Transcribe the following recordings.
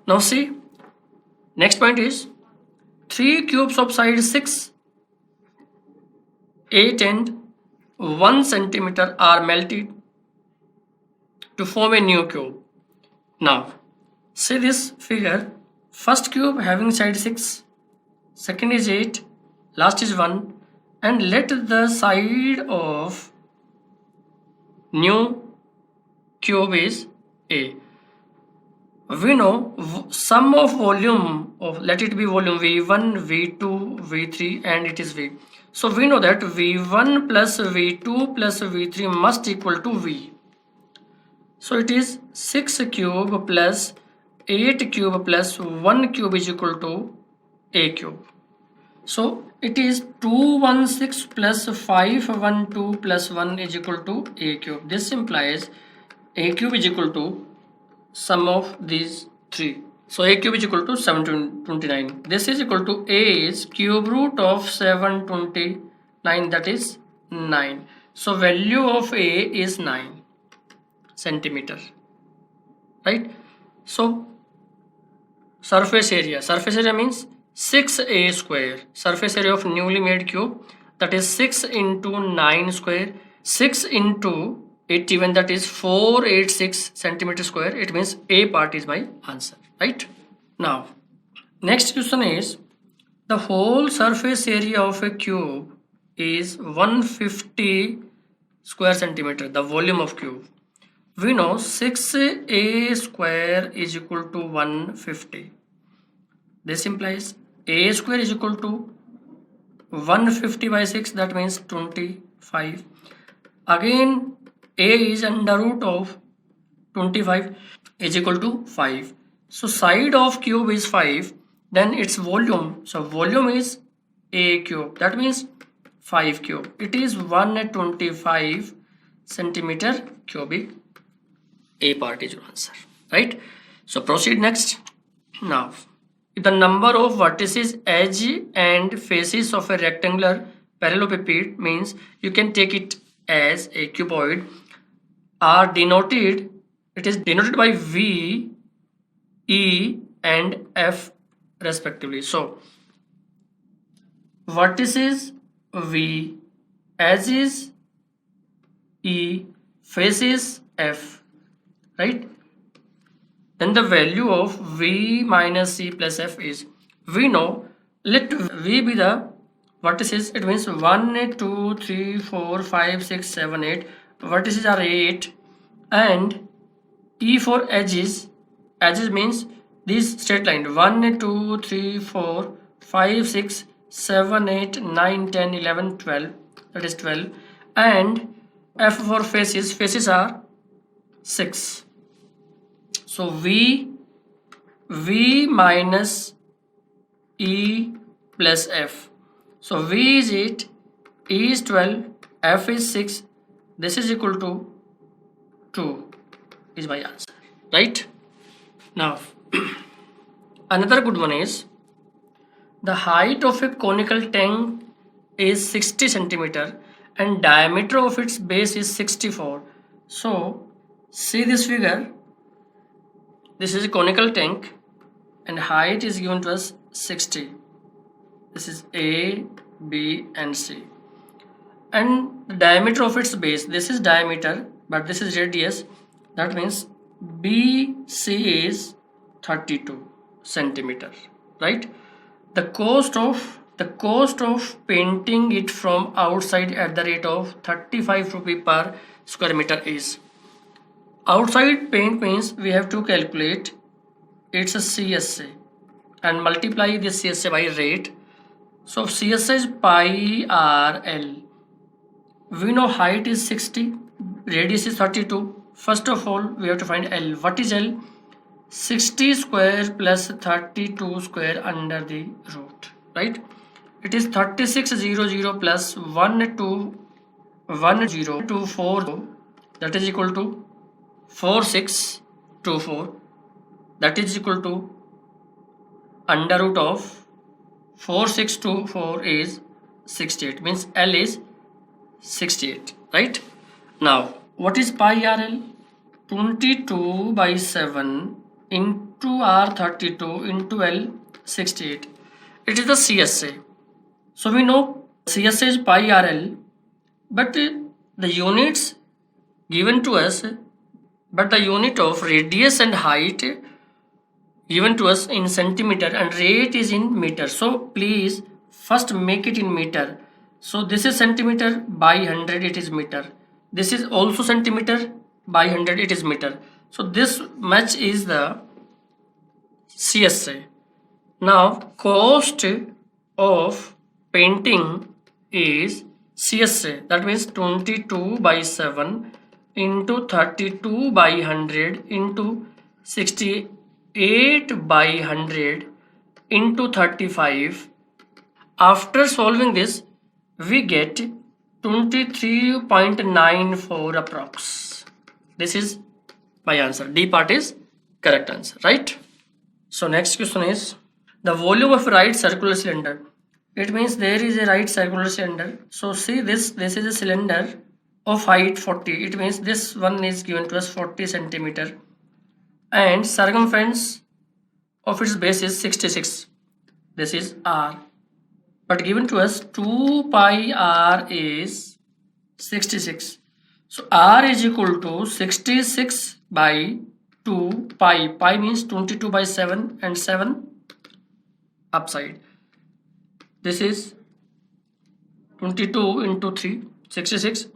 Now see, next point is 3 cubes of side 6, 8 and 1 centimeter are melted to form a new cube. Now see this figure, first cube having side 6, second is 8, last is 1, and let the side of new cube is A. We know sum of volume of, let it be volume V1, V2, V3 and it is V. So we know that V1 plus V2 plus V3 must equal to V. So it is 6 cube plus 8 cube plus 1 cube is equal to A cube. So it is 216 plus 512 plus 1 is equal to A cube. This implies A cube is equal to sum of these three. So A cube is equal to 729. This is equal to A is cube root of 729, that is 9. So value of A is 9 centimeter, right? So surface area means 6A square, surface area of newly made cube, that is 6 into 9 square, 6 into 81, that is 486 centimeter square. It means A part is my answer, right? Now next question is, the whole surface area of a cube is 150 square centimeter, the volume of cube. We know 6A square is equal to 150. This implies A square is equal to 150 by 6, that means 25. Again A is under root of 25 is equal to 5. So side of cube is 5, then its volume, so volume is A cube, that means 5 cube. It is 125 centimeter cubic. A part is your answer, right? So proceed next. Now the number of vertices, edge and faces of a rectangular parallelepiped, means you can take it as a cuboid, are denoted, it is denoted by V, E and F respectively. So vertices V, edges E, faces F, right? Then the value of V minus C plus F is, we know, let V be the vertices, it means 1, 2, 3, 4, 5, 6, 7, 8. Vertices are 8, and E for edges, edges means this straight line 1, 2, 3, 4, 5, 6, 7, 8, 9, 10, 11, 12, that is 12, and F for faces, faces are 6. So V minus E plus F. So V is 8, E is 12, F is 6. This is equal to 2 is my answer, right? Now another good one is, the height of a conical tank is 60 centimeter and diameter of its base is 64. So see this figure, this is a conical tank and height is given to us 60. This is A, B and C, and the diameter of its base, this is diameter but this is radius, that means BC is 32 centimeter, right? The cost of painting it from outside at the rate of 35 rupee per square meter is, outside paint means we have to calculate its a CSA and multiply this CSA by rate. So CSA is pi RL. We know height is 60, radius is 32. First of all we have to find L. What is L? 60 square plus 32 square under the root, right? It is 3600 plus 121024, that is equal to 4624, that is equal to under root of 4624 is 68, means L is 68, right? Now what is pi RL? 22 by 7 into R32 into L68. It is the CSA. So we know CSA is pi RL, but the units given to us, but the unit of radius and height given to us in centimeter and rate is in meter. So please first make it in meter. So this is centimeter by 100, it is meter. This is also centimeter by 100, it is meter. So this much is the CSA. Now cost of painting is CSA, that means 22 by 7 into 32 by 100 into 68 by 100 into 35. After solving this, we get 23.94 approx. This is my answer. D part is correct answer, right? So next question is the volume of right circular cylinder. It means there is a right circular cylinder. So see this is a cylinder of height 40. It means this one is given to us 40 centimeter and circumference of its base is 66. This is R. But given to us 2 pi R is 66. So R is equal to 66 by 2 pi. Pi means 22 by 7 and 7 upside. This is 22 into 3, 66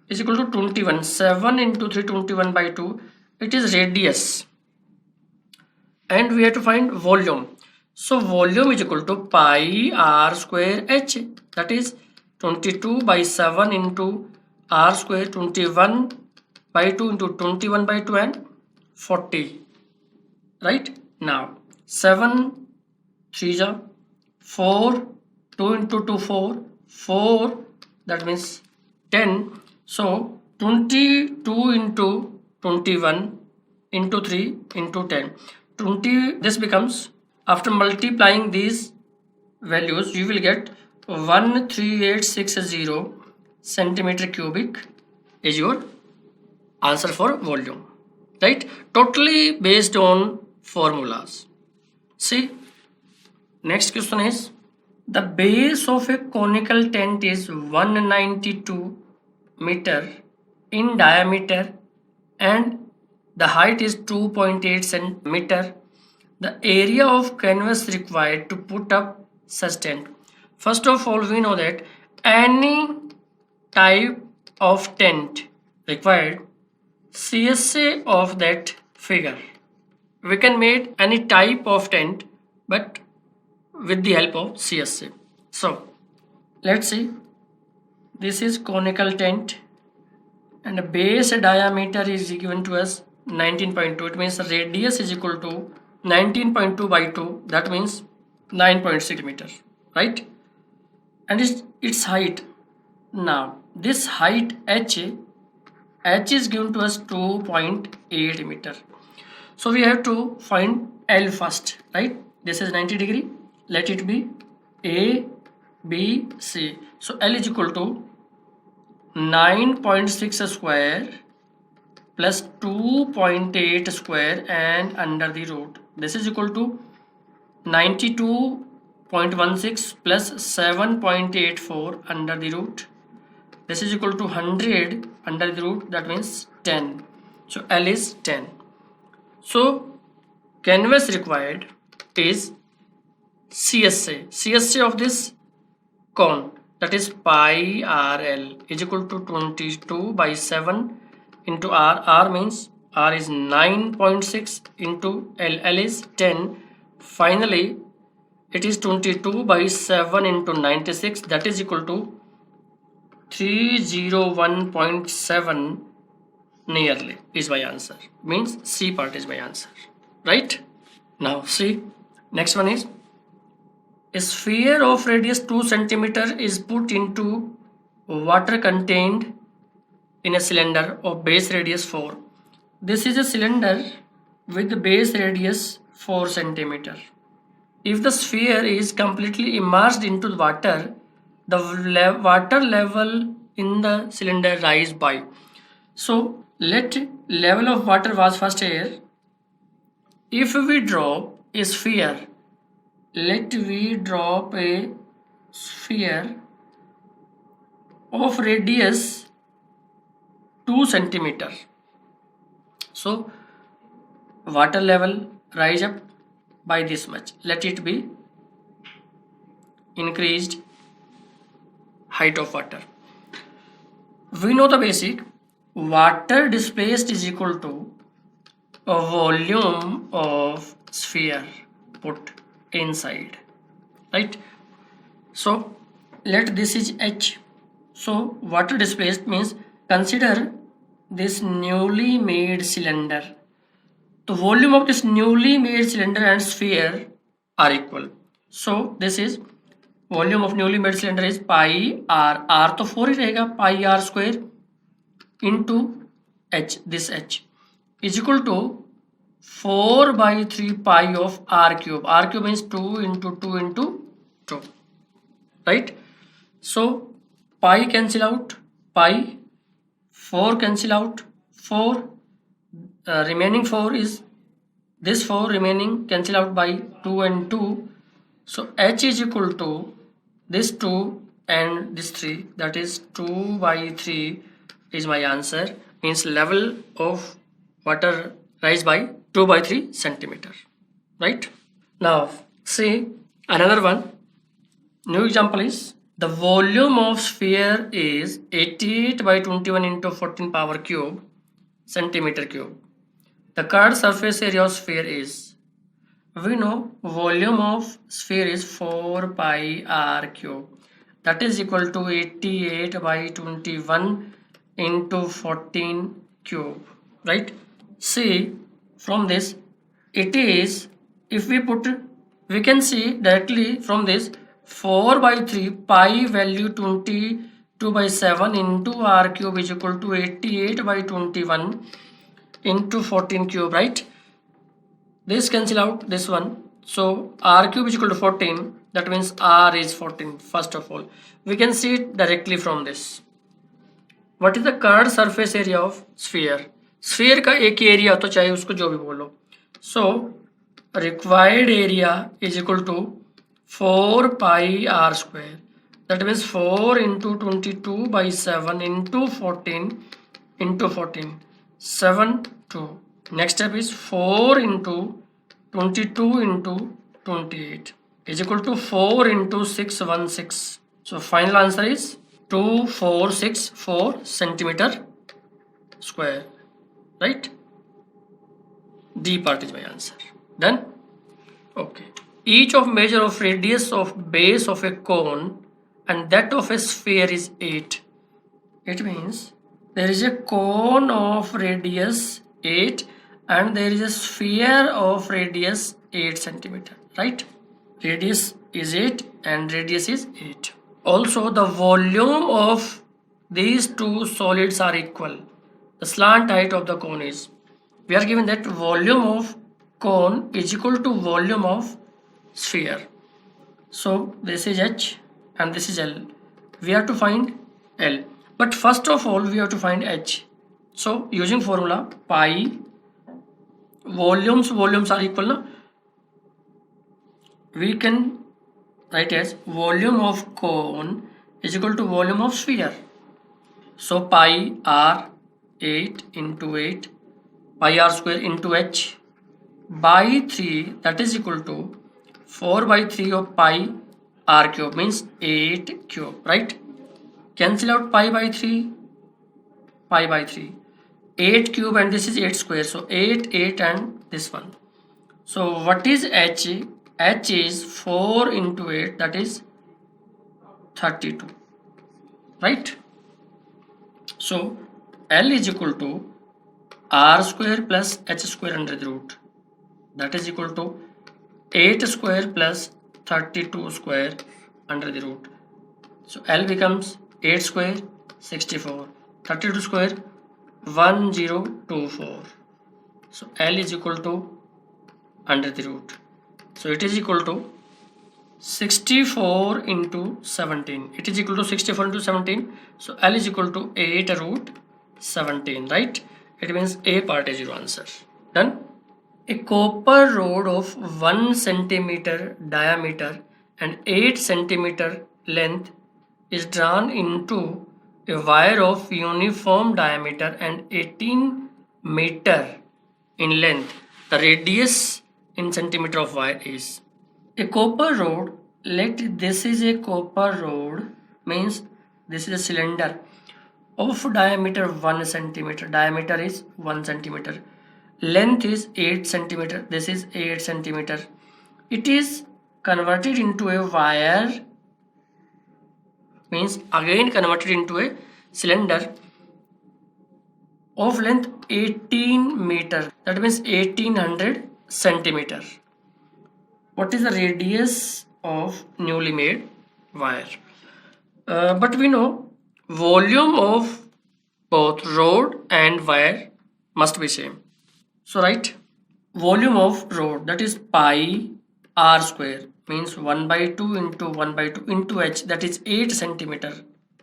is equal to 21. 7 into 3, 21 by 2. It is radius. And we have to find volume. So volume is equal to pi R square H. That is 22 by 7 into R square, 21 by 2 into 21 by 2 and 40. Right? Now 7 3 4, 2 into 2 4, that means 10. So 22 into 21 into 3 into 10. 20, this becomes, after multiplying these values, you will get 13860 centimeter cubic is your answer for volume, right? Totally based on formulas. See, next question is the base of a conical tent is 192 meter in diameter and the height is 2.8 centimeter. The area of canvas required to put up such tent. First of all, we know that any type of tent required CSA of that figure. We can make any type of tent but with the help of CSA. So let's see, this is conical tent and the base diameter is given to us 19.2. It means the radius is equal to 19.2 by 2, that means 9.6 meters, right? And its height. Now this height H is given to us 2.8 meter. So we have to find L first, right? This is 90 degree. Let it be A, B, C. So L is equal to 9.6 square plus 2.8 square and under the root. This is equal to 92.16 plus 7.84 under the root. This is equal to 100 under the root, that means 10. So L is 10. So canvas required is CSA. CSA of this cone, that is pi RL is equal to 22 by 7 into R. R means R is 9.6 into L. L is 10. Finally, it is 22 by 7 into 96, that is equal to 301.7 nearly is my answer. Means C part is my answer, right? Now see, next one is a sphere of radius 2 centimeter is put into water contained in a cylinder of base radius 4. This is a cylinder with the base radius 4 centimeter. If the sphere is completely immersed into the water, the water level in the cylinder rise by. So let level of water was first here if we drop a sphere, let we drop a sphere of radius 2 centimeter. So water level rise up by this much. Let it be increased height of water. We know the basic. Water displaced is equal to a volume of sphere put inside, right? So let this is H. So water displaced means consider this newly made cylinder. The volume of this newly made cylinder and sphere are equal. So this is volume of newly made cylinder is pi r, r तो 4 ही रहेगा, pi r square into h, this h is equal to 4/3 pi of r cube. R cube means 2 into 2 into 2, right? So pi cancel out, pi 4 cancel out, 4 remaining 4 is this 4 remaining cancel out by 2 and 2. So H is equal to this 2 and this 3, that is 2/3 is my answer. Means level of water rise by 2/3 centimeter, right? Now see another one. New example is the volume of sphere is 88/21 into 14 power cube centimeter cube. The curved surface area of sphere is, we know volume of sphere is 4 pi r cube, that is equal to 88/21 into 14 cube, right? See from this it is, if we put, we can see directly from this 4/3 pi value 22/7 into r cube is equal to 88/21 into 14 cube, right? This cancel out this one, so r cube is equal to 14, that means r is 14. First of all we can see it directly from this. What is the curved surface area of sphere? Sphere का एक ही area तो चाहे उसको जो भी बोलो. So required area is equal to 4 pi r square, that means 4 into 22/7 into 14 into 14, 7 2. Next step is 4 into 22 into 28 is equal to 4 into 616. So final answer is 2464 centimeter square, right? D part is my answer. Done? Okay. Each of measure of radius of base of a cone and that of a sphere is 8. It means there is a cone of radius 8 and there is a sphere of radius 8 centimeter, right? Radius is 8 and radius is 8. Also the volume of these two solids are equal. The slant height of the cone is, we are given that volume of cone is equal to volume of sphere. So this is H and this is L. We have to find L, but first of all we have to find H. So using formula pi, volumes are equal na, we can write as volume of cone is equal to volume of sphere. So pi r 8 into 8 pi r square into H by 3, that is equal to 4/3 of pi r cube, means 8 cube, right? Cancel out pi by 3, pi by 3, 8 cube and this is 8 square, so 8 8 and this one. So what is H? H is 4 into 8, that is 32, right? So L is equal to r square plus h square under the root, that is equal to 8 square plus 32 square under the root. So L becomes 8 square 64, 32 square 1024. So L is equal to under the root. So it is equal to 64 into 17. It is equal to 64 into 17. So L is equal to 8 root 17, right? It means A part is your answer. Done? A copper rod of 1 centimeter diameter and 8 centimeter length is drawn into a wire of uniform diameter and 18 meter in length. The radius in centimeter of wire is a copper rod. This is a copper rod, means this is a cylinder of diameter 1 centimeter. Diameter is 1 centimeter. Length is 8 centimeter. This is 8 centimeter. It is converted into a wire, means again converted into a cylinder of length 18 meter. That means 1800 centimeter. What is the radius of newly made wire? But we know volume of both rod and wire must be same. So write volume of rod, that is pi r square, means 1 by 2 into 1 by 2 into h, that is 8 centimeter,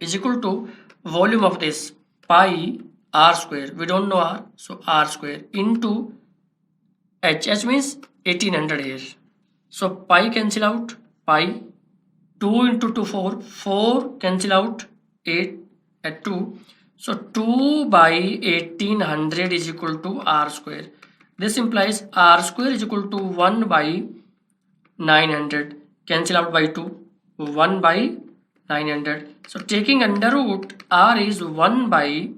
is equal to volume of this pi r square. We don't know r, so r square into h. H means 1800 here. So pi cancel out, pi, 2 into 2 4, 4 cancel out, 8 at 2. So 2 by 1800 is equal to r square. This implies r square is equal to 1 by 900. Cancel out by 2, 1 by 900. So taking under root, r is 1 by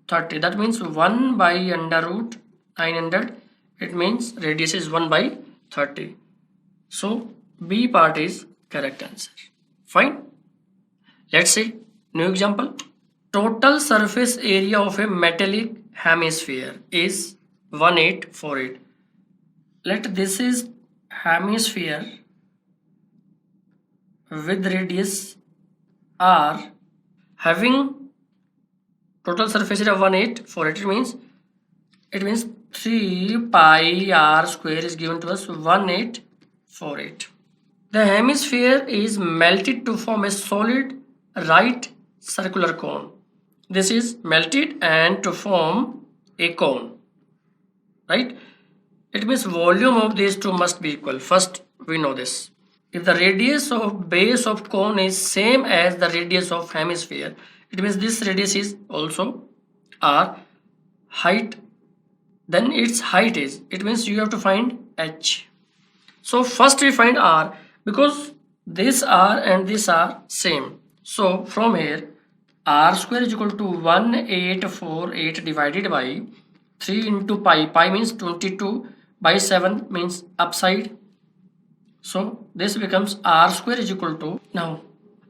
30. That means 1 by under root 900. It means radius is 1 by 30. So B part is correct answer. Fine. Let's see new example. Total surface area of a metallic hemisphere is 1848. Let this is hemisphere with radius r having total surface area of 1848. It means 3 pi r square is given to us 1848. The hemisphere is melted to form a solid right circular cone. This is melted and to form a cone, right? It means volume of these two must be equal. First we know this. If the radius of base of cone is same as the radius of hemisphere, it means this radius is also r. Height, then its height is, it means you have to find h. So first we find r, because this r and this are same. So from here r square is equal to 1848 divided by 3 into pi. Pi means 22 by 7 means upside. So this becomes r square is equal to, now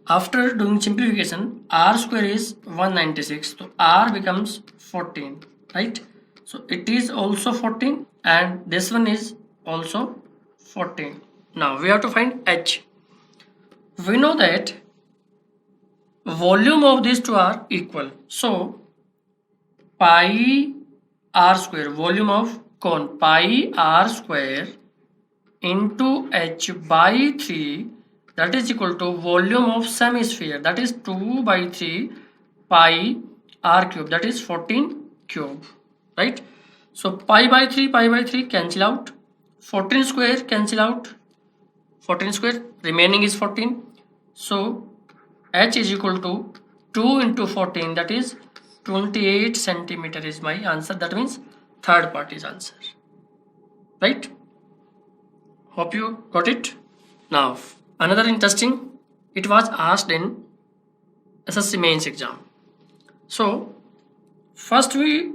after doing simplification, r square is 196. So r becomes 14, right? So it is also 14 and this one is also 14. Now we have to find h. We know that volume of these two are equal. So pi r square, volume of cone, pi r square into h by 3, that is equal to volume of hemisphere, that is 2 by 3 pi r cube, that is 14 cube, right? So pi by 3 cancel out, 14 square cancel out, 14 square, remaining is 14. So h is equal to 2 into 14, that is 28 centimeter is my answer. That means third part is answer, right? Hope you got it. Now another interesting, it was asked in SSC mains exam. So first we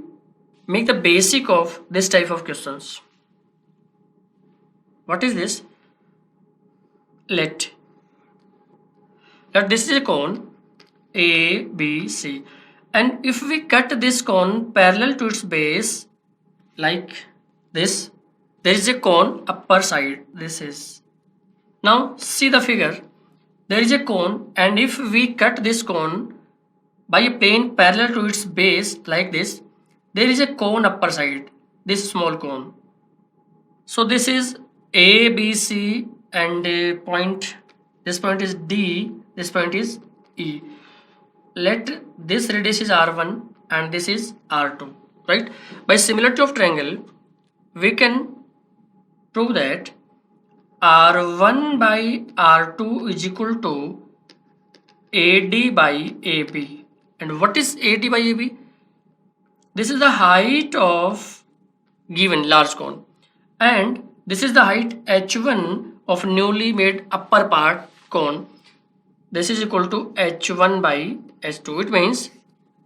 make the basic of this type of questions. What is this? Let this is a cone A, B, C, and if we cut this cone parallel to its base like this, there is a cone upper side. This is, now see the figure, there is a cone, and if we cut this cone by a plane parallel to its base like this, there is a cone upper side, this small cone. So this is A, B, C, and a point, this point is D, this point is E. Let this radius is R1 and this is R2, right? By similarity of triangle, we can prove that R1 by R2 is equal to AD by AB. And what is AD by AB? This is the height of given large cone, and this is the height H1 of newly made upper part cone. This is equal to H1 by H2. It means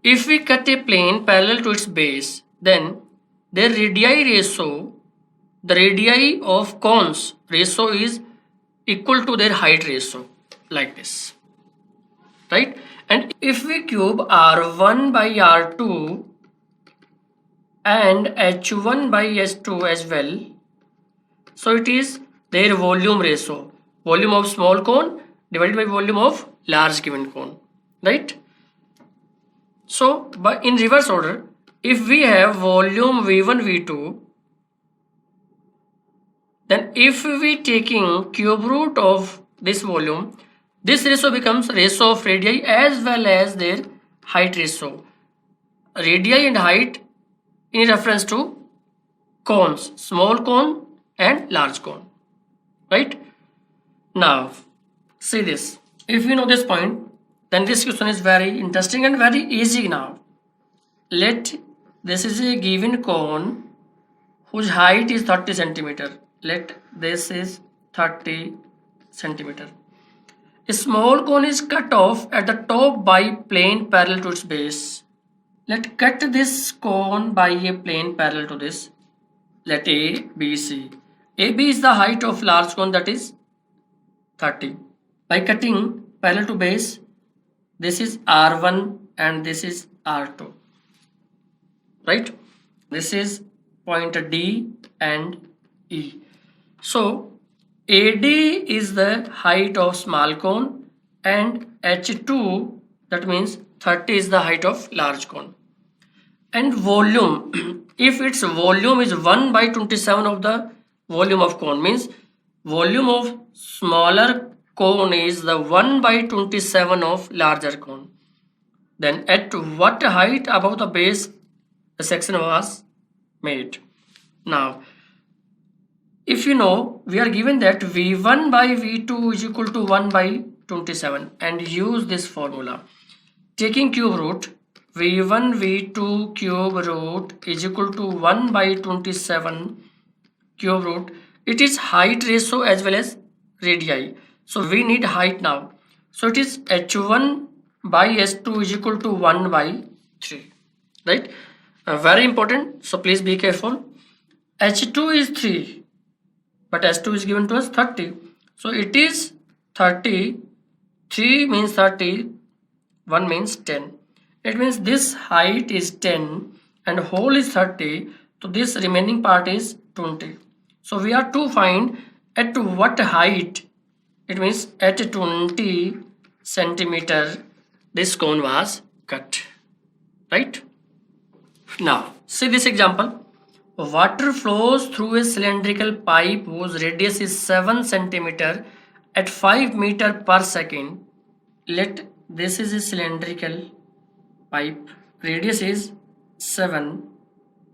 if we cut a plane parallel to its base, then their radii ratio, the radii of cones ratio is equal to their height ratio, like this, right? And if we cube R1 by R2 and H1 by H2 as well, so it is their volume ratio, volume of small cone divided by volume of large given cone, right? So but in reverse order, if we have volume V1 V2, then if we taking cube root of this volume, this ratio becomes ratio of radii as well as their height ratio, radii and height in reference to cones, small cone and large cone, right? Now see this, if we know this point, then this question is very interesting and very easy. Now let this is a given cone whose height is 30 centimeter. Let this is 30 centimeter. A small cone is cut off at the top by plane parallel to its base. Let cut this cone by a plane parallel to this. Let A, B, C. AB is the height of large cone, that is 30. By cutting parallel to base, this is R1 and this is R2. Right? This is point D and E. So AD is the height of small cone and H2, that means 30, is the height of large cone. And volume, if its volume is 1 by 27 of the volume of cone, means volume of smaller cone is the 1 by 27 of larger cone, then at what height above the base the section was made? Now if you know, we are given that V1 by V2 is equal to 1 by 27, and use this formula. Taking cube root, V1 V2 cube root is equal to 1 by 27 cube root. It is height ratio as well as radii. So we need height now. So it is H1 by S2 is equal to 1 by 3. Right? Very important. So please be careful. H2 is 3. But S2 is given to us 30. So it is 30. 3 means 30. 1 means 10. It means this height is 10 and whole is 30. So this remaining part is 20. So we are to find at what height. It means at 20 centimeter this cone was cut. Right? Now see this example. Water flows through a cylindrical pipe whose radius is 7 centimeter at 5 meter per second. Let this is a cylindrical pipe, radius is 7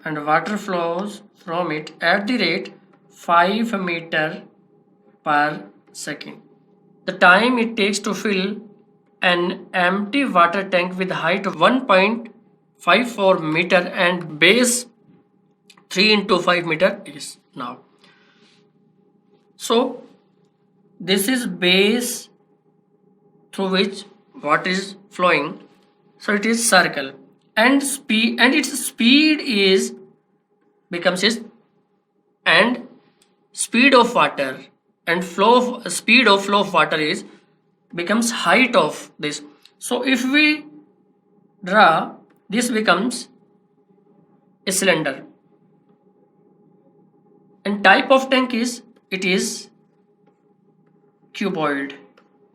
and water flows from it at the rate 5 meter per second. The time it takes to fill an empty water tank with height of 1.54 meter and base 3 into 5 meter is now. So this is base through which water is flowing. So it is circle and speed, and its speed is becomes is, and speed of water and speed of flow of water is becomes height of this. So if we draw, this becomes a cylinder. And type of tank is, it is cuboid.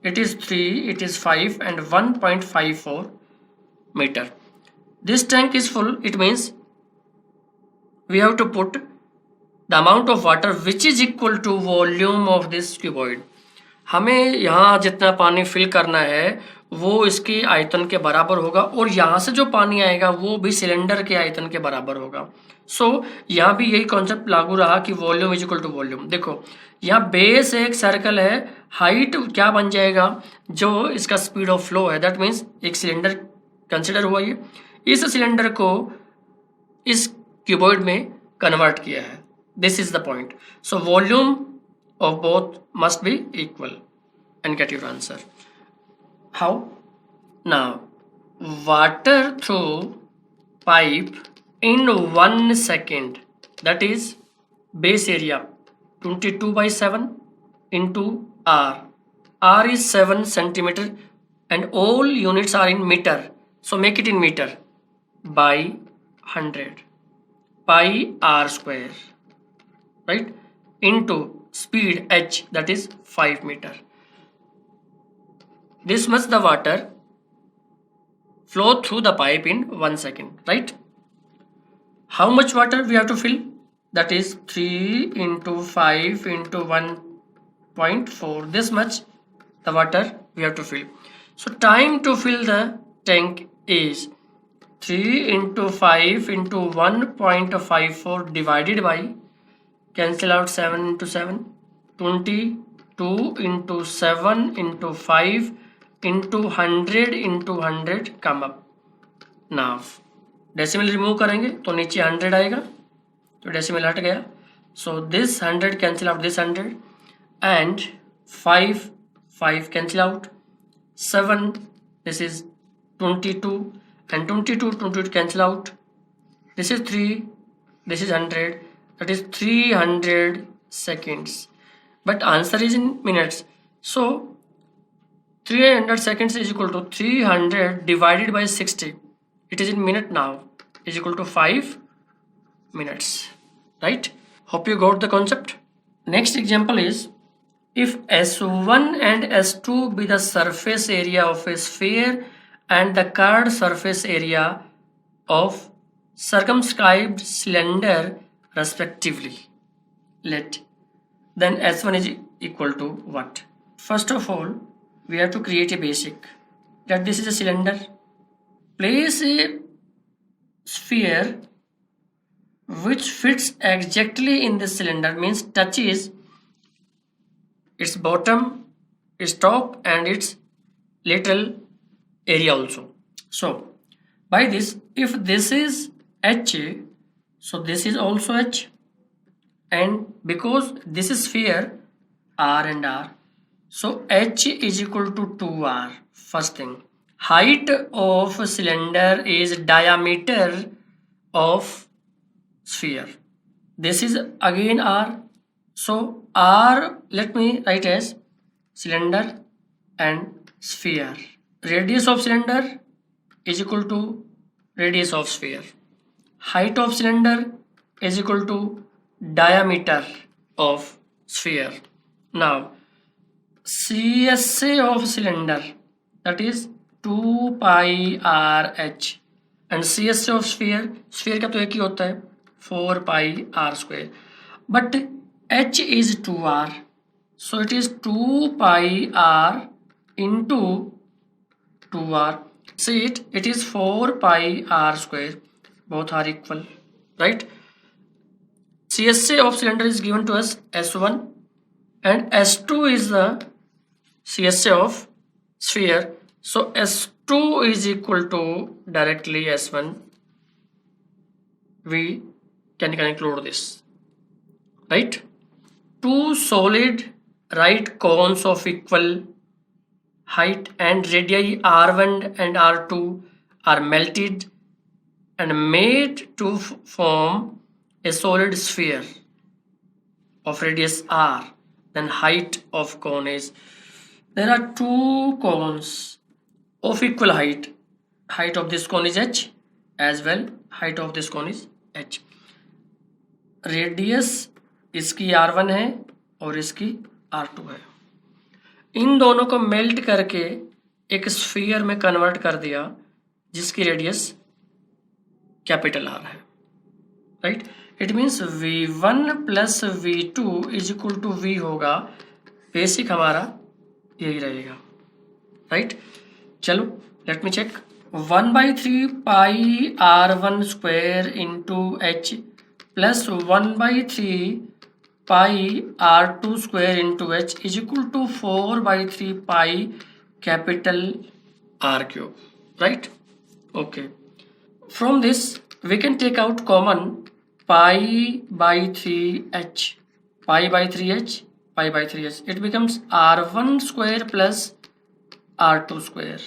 It is 3, it is 5 and 1.54 meter. This tank is full. It means we have to put the amount of water which is equal to volume of this cuboid. हमें यहाँ जितना पानी fill करना है वो इसकी आयतन के बराबर होगा और यहाँ से जो पानी आएगा वो भी सिलेंडर के आयतन के बराबर होगा. सो यहाँ भी यही कॉन्सेप्ट लागू रहा कि volume is equal to volume. देखो यहाँ बेस एक सर्कल है, हाइट क्या बन जाएगा, जो इसका स्पीड ऑफ फ्लो है, दैट मीन्स एक सिलेंडर कंसिडर हुआ ये, इस सिलेंडर को इस क्यूबॉइड में कन्वर्ट किया है, this is the point. So volume of both must be equal and get your answer. How? Now, water through pipe in 1 second, that is base area 22 by 7 into R. R is 7 centimeter and all units are in meter. So make it in meter by 100 pi R square, right? Into speed h, that is 5 meter. This much the water flow through the pipe in 1 second, right? How much water we have to fill? That is 3 into 5 into 1.4. This much the water we have to fill. So time to fill the tank is 3 into 5 into 1.54 divided by, cancel out 7 into 7, 22 into 7 into 5 into 100 into 100 come up. Now decimal remove करेंगे तो नीचे 100 आएगा, तो decimal हट गया, so this 100 cancel out this 100 and 5 cancel out, 7 this is 22 and 22 cancel out, this is 3, this is 100, that is 300 seconds, but answer is in minutes. So 300 seconds is equal to 300 divided by 60. It is in minute now, is equal to 5 minutes, right? Hope you got the concept. Next example is, if S1 and S2 be the surface area of a sphere and the curved surface area of circumscribed cylinder respectively, let then S1 is equal to what? First of all, we have to create a basic, that this is a cylinder. Place a sphere which fits exactly in this cylinder, means touches its bottom, its top and its lateral area also. So by this, if this is H, so this is also H, and because this is sphere R and R, so H is equal to 2R. First thing, height of cylinder is diameter of sphere. This is again R. So R, let me write as cylinder and sphere. Radius of cylinder is equal to radius of sphere. Height of cylinder is equal to diameter of sphere. Now CSA of cylinder, that is 2 pi RH, and CSA of sphere, sphere का तो एक ही होता है 4 pi R square, but H is 2R, so it is 2 pi R into 2R. See it is 4 pi R square, both are equal, right? CSA of cylinder is given to us S1 and S2 is the CSA of sphere, so S2 is equal to directly S1. We can conclude this, right? Two solid right cones of equal height and radii R1 and R2 are melted and made to form a solid sphere of radius R. Then height of cone is, there are two cones of equal height. Height of this cone is H, as well height of this cone is H. Radius इसकी R1 है और इसकी R2 है. इन दोनों को melt करके एक sphere में कन्वर्ट कर दिया जिसकी रेडियस कैपिटल R है, right? It means V1 plus V2 is equal to V होगा. बेसिक हमारा यही रहेगा, राइट? चलो let me check. 1/3 pi R1 square into H plus 1 by 3 pi r2 square into h is equal to 4 by 3 pi capital R cube, right? Okay. From this, we can take out common pi by 3h, pi by 3h, pi by 3h. It becomes r1 square plus r2 square.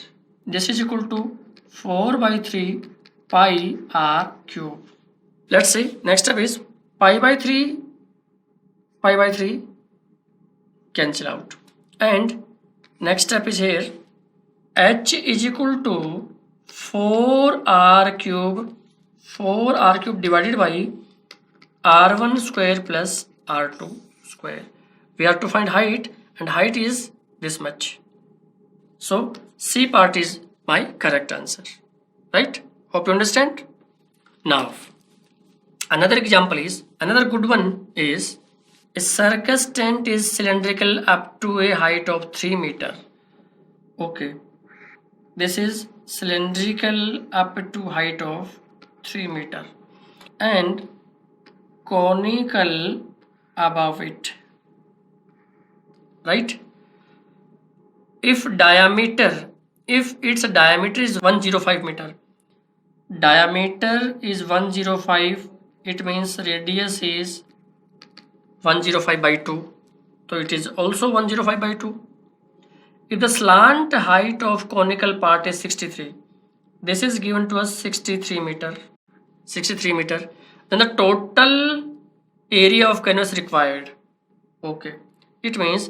This is equal to 4 by 3 pi r cube. Let's see, next step is pi by 3 cancel out. And next step is here, h is equal to 4r cube divided by r1 square plus r2 square. We have to find height, and height is this much. So C part is my correct answer, right? Hope you understand. Now another good one is a circus tent is cylindrical up to a height of 3 meter. Okay, this is cylindrical up to height of 3 meter and conical above it, right? If its diameter is 105 meter, diameter is 105, it means radius is 105 by 2, so it is also 105 by 2. If the slant height of conical part is 63, this is given to us 63 meter, then the total area of canvas required. Okay, it means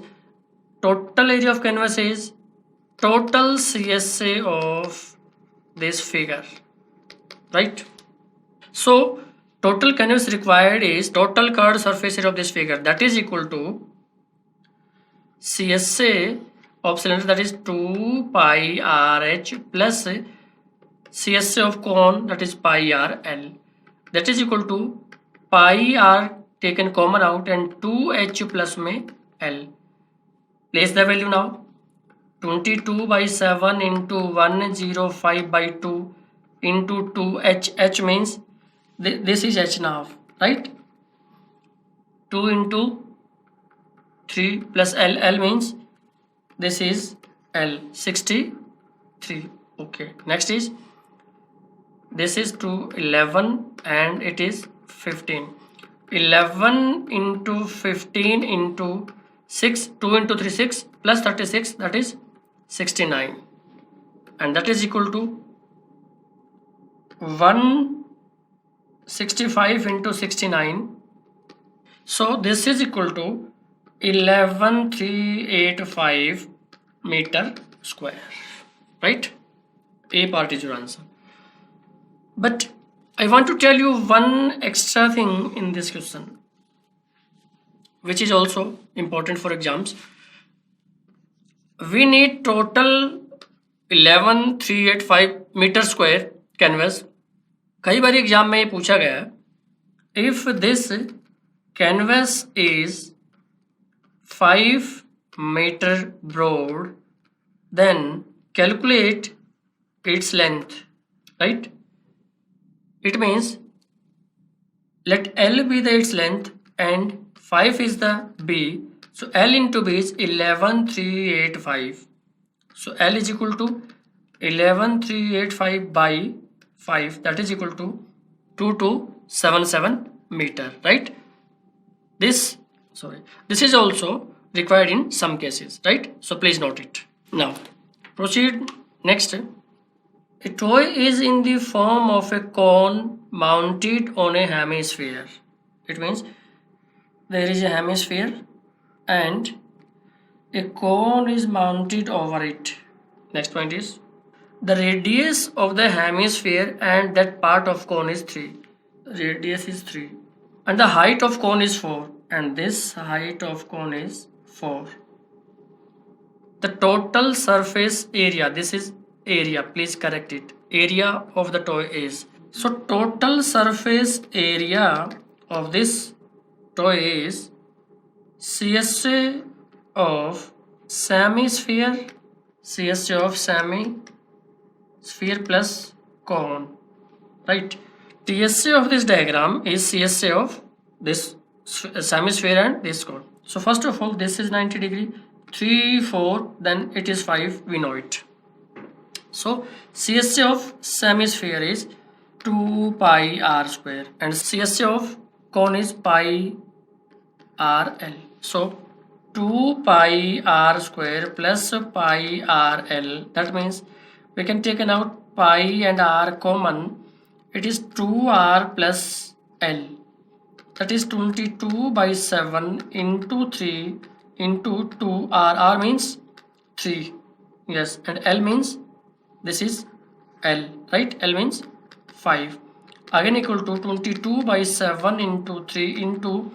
total area of canvas is total CSA of this figure, right? So total canvas required is total curved surface area of this figure, that is equal to CSA of cylinder, that is 2 pi RH plus CSA of cone, that is pi RL, that is equal to pi R taken common out and 2H plus में L. Place the value now. 22 by 7 into 105 by 2 into 2H. H means this is H now, right? 2 into 3 plus L. L means this is L, 63. Okay, next is this is 2, 11 and it is 15. 11 into 15 into 6, 2 into 3, 6 plus 36, that is 69, and that is equal to 165 into 69. So this is equal to 11385 meter square, right? A part is your answer. But I want to tell you one extra thing in this question, which is also important for exams. We need total 11385 meter square canvas. कई बार exam में ये पूछा गया है, if this canvas is 5 meter broad, then calculate its length, right? It means let L be its length and 5 is the B. So L into B is 11385. So L is equal to 11385 by 5, that is equal to 2277 meter, right? This is also required in some cases, right? So please note it. Now proceed next. A toy is in the form of a cone mounted on a hemisphere. It means there is a hemisphere and a cone is mounted over it. Next point is the radius of the hemisphere and that part of cone is 3. Radius is 3 and the height of cone is 4, and this height of cone is 4. The total surface area, this is area, please correct it, area of the toy is. So total surface area of this toy is CSA of semi-sphere, CSA of semi-sphere plus cone, right? TSA of this diagram is CSA of this semi-sphere and this cone. So first of all, this is 90 degree, 3, 4, then it is 5, we know it. So CSA of semi-sphere is 2 pi r square and CSA of cone is pi rl. So 2 pi r square plus pi rl, that means we can take out pi and r common. It is 2r plus l, that is 22 by 7 into 3 into 2r. R means 3, yes, and l means this is l, right? L means 5, again equal to 22 by 7 into 3 into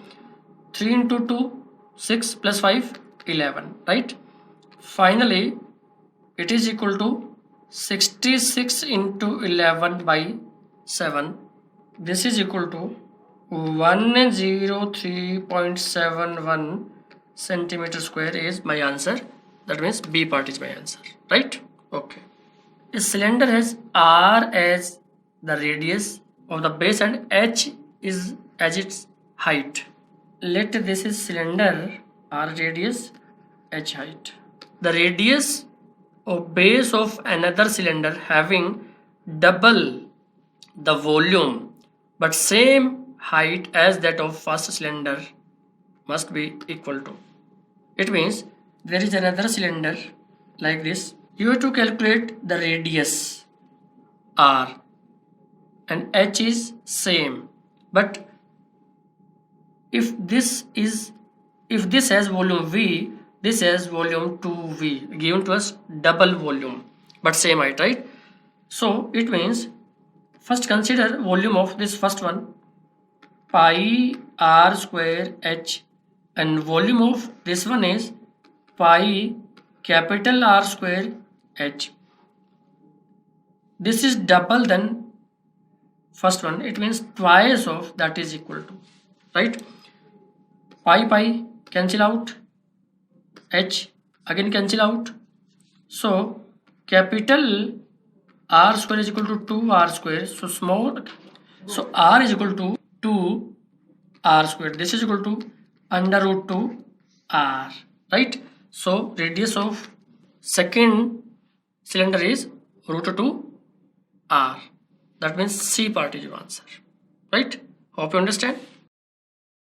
3 into 2, 6 plus 5, 11, right? Finally it is equal to 66 into 11 by 7. This is equal to 103.71 centimeter square is my answer. That means B part is my answer, right? Okay. A cylinder has R as the radius of the base and H is as its height. Let this is cylinder, R radius, H height. The radius of base of another cylinder having double the volume but same height as that of first cylinder must be equal to. It means there is another cylinder like this. You have to calculate the radius R and H is same, but if this has volume V, this has volume 2V, given to us double volume but same height, right? So it means first consider volume of this first one, pi r square h, and volume of this one is pi capital R square h. This is double than first one, it means twice of that is equal to, right? Pi cancel out, h again cancel out, so capital R square is equal to 2r square, so small, so r is equal to 2 r square, this is equal to under root 2 r, right? So radius of second cylinder is root 2 r, that means C part is your answer, right? Hope you understand.